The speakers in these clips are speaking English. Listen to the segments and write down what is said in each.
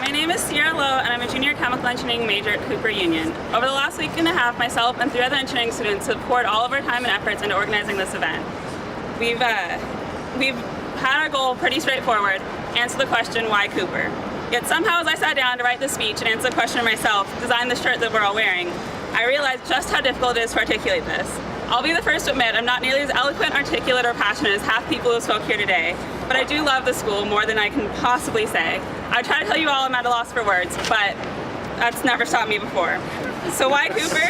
My name is Ciera Lowe, and I'm a junior chemical engineering major at Cooper Union. Over the last week and a half, myself and 3 other engineering students have poured all of our time and efforts into organizing this event. We've had our goal pretty straightforward: answer the question, why Cooper? Yet somehow, as I sat down to write this speech and answer the question myself, design the shirt that we're all wearing, I realized just how difficult it is to articulate this. I'll be the first to admit I'm not nearly as eloquent, articulate, or passionate as half people who spoke here today, but I do love the school more than I can possibly say. I try to tell you all I'm at a loss for words, but that's never stopped me before. So why Cooper?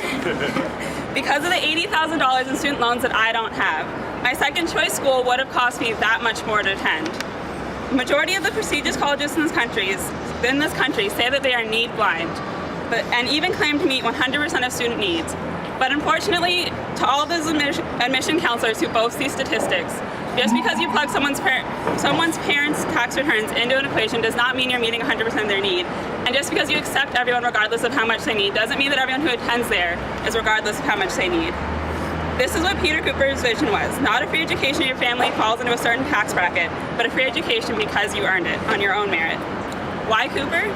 Because of the $80,000 in student loans that I don't have. My second choice school would have cost me that much more to attend. The majority of the prestigious colleges in this country say that they are need blind, and even claim to meet 100% of student needs. But unfortunately, to all those admission counselors who boast these statistics, just because you plug someone's parents' tax returns into an equation does not mean you're meeting 100% of their need. And just because you accept everyone regardless of how much they need doesn't mean that everyone who attends there is regardless of how much they need. This is what Peter Cooper's vision was: not a free education if your family falls into a certain tax bracket, but a free education because you earned it on your own merit. Why Cooper?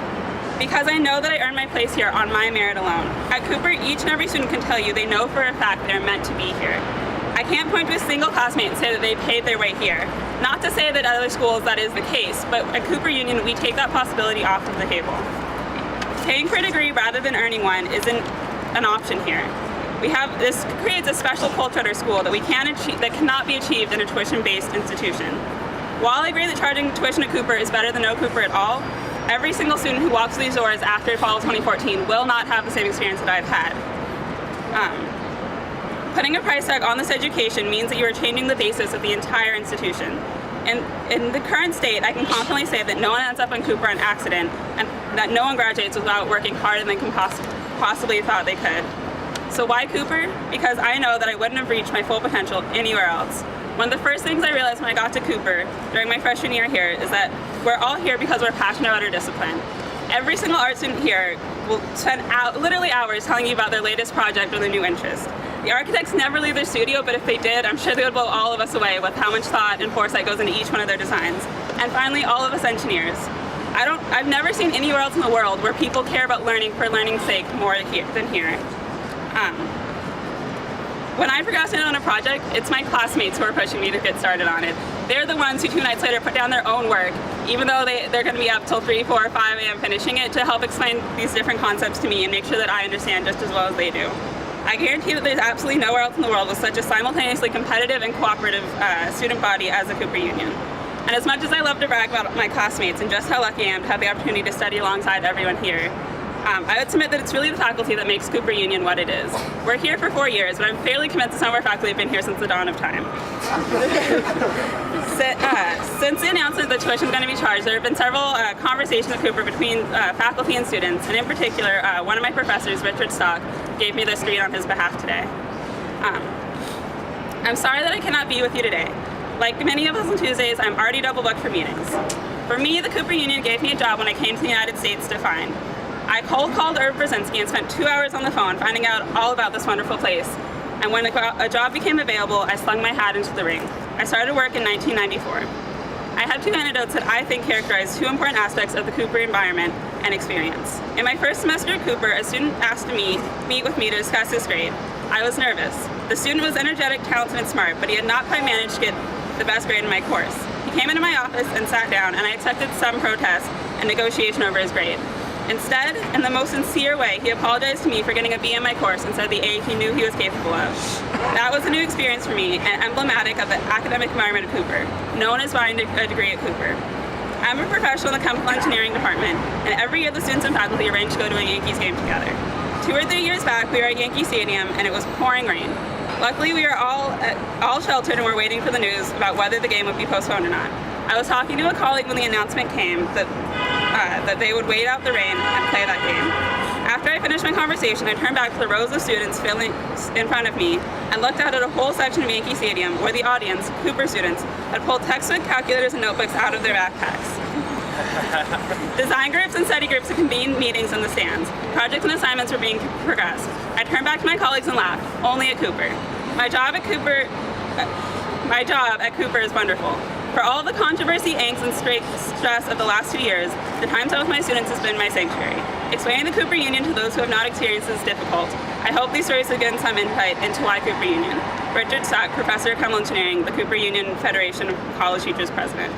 Because I know that I earned my place here on my merit alone. At Cooper, each and every student can tell you they know for a fact they're meant to be here. I can't point to a single classmate and say that they paid their way here. Not to say that at other schools that is the case, but at Cooper Union we take that possibility off of the table. Paying for a degree rather than earning one isn't an option here. This creates a special culture at our school that cannot be achieved in a tuition-based institution. While I agree that charging tuition at Cooper is better than no Cooper at all, every single student who walks through these doors after fall of 2014 will not have the same experience that I've had. Putting a price tag on this education means that you are changing the basis of the entire institution. And in the current state, I can confidently say that no one ends up on Cooper on accident, and that no one graduates without working harder than can possibly thought they could. So why Cooper? Because I know that I wouldn't have reached my full potential anywhere else. One of the first things I realized when I got to Cooper during my freshman year here is that we're all here because we're passionate about our discipline. Every single art student here will spend literally hours telling you about their latest project or their new interest. The architects never leave their studio, but if they did, I'm sure they would blow all of us away with how much thought and foresight goes into each one of their designs. And finally, all of us engineers. I've never seen anywhere else in the world where people care about learning for learning's sake more than here. When I procrastinate on a project, it's my classmates who are pushing me to get started on it. They're the ones who 2 nights later put down their own work, even though they're going to be up till 3, 4, 5 a.m. finishing it, to help explain these different concepts to me and make sure that I understand just as well as they do. I guarantee that there's absolutely nowhere else in the world with such a simultaneously competitive and cooperative student body as the Cooper Union. And as much as I love to brag about my classmates and just how lucky I am to have the opportunity to study alongside everyone here, I would submit that it's really the faculty that makes Cooper Union what it is. We're here for 4 years, but I'm fairly convinced that some of our faculty have been here since the dawn of time. Since the announcement that tuition is going to be charged, there have been several conversations at Cooper between faculty and students, and in particular, one of my professors, Richard Stock, gave me this read on his behalf today. I'm sorry that I cannot be with you today. Like many of us on Tuesdays, I'm already double booked for meetings. For me, the Cooper Union gave me a job when I came to the United States to find. I cold called Irv Brzezinski and spent 2 hours on the phone finding out all about this wonderful place. And when a job became available, I slung my hat into the ring. I started work in 1994. I have 2 anecdotes that I think characterize 2 important aspects of the Cooper environment and experience. In my first semester at Cooper, a student asked to meet with me to discuss his grade. I was nervous. The student was energetic, talented, and smart, but he had not quite managed to get the best grade in my course. He came into my office and sat down, and I expected some protest and negotiation over his grade. Instead, in the most sincere way, he apologized to me for getting a B in my course and said the A he knew he was capable of. That was a new experience for me and emblematic of the academic environment at Cooper. No one is buying a degree at Cooper. I'm a professional in the chemical engineering department, and every year the students and faculty arrange to go to a Yankees game together. 2 or 3 years back, we were at Yankee Stadium, and it was pouring rain. Luckily, we were all sheltered and were waiting for the news about whether the game would be postponed or not. I was talking to a colleague when the announcement came that they would wait out the rain and play that game. After I finished my conversation, I turned back to the rows of students filling in front of me and looked out at a whole section of Yankee Stadium where the audience, Cooper students, had pulled textbook, calculators, and notebooks out of their backpacks. Design groups and study groups had convened meetings in the stands. Projects and assignments were being progressed. I turned back to my colleagues and laughed, only at Cooper. My job at Cooper is wonderful. For all the controversy, angst, and stress of the last 2 years, the time spent with my students has been my sanctuary. Explaining the Cooper Union to those who have not experienced this is difficult. I hope these stories have given some insight into why Cooper Union. Richard Stack, Professor of Chemical Engineering, the Cooper Union Federation of College Teachers President.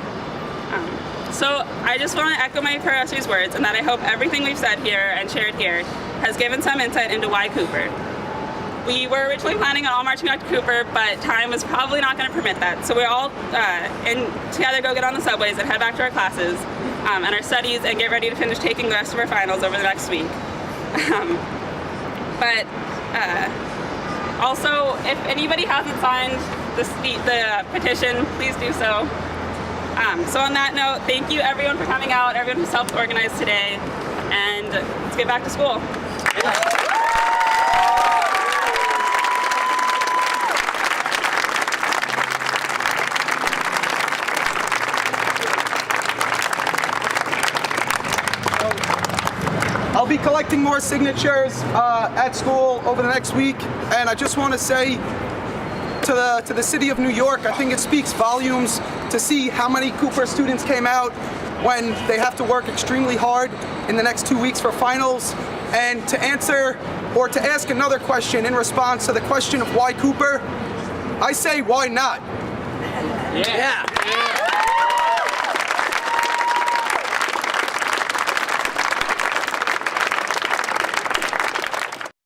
So I just want to echo my professor's words, and that I hope everything we've said here and shared here has given some insight into why Cooper. We were originally planning on all marching out to Cooper, but time was probably not going to permit that. So we're all together go get on the subways and head back to our classes and our studies and get ready to finish taking the rest of our finals over the next week. Also, if anybody hasn't signed the petition, please do so. So on that note, thank you everyone for coming out, everyone who's helped organize today, and let's get back to school. I'll be collecting more signatures at school over the next week, and I just want to say to the city of New York, I think it speaks volumes to see how many Cooper students came out when they have to work extremely hard in the next 2 weeks for finals, and to answer or to ask another question in response to the question of why Cooper, I say why not? Yeah.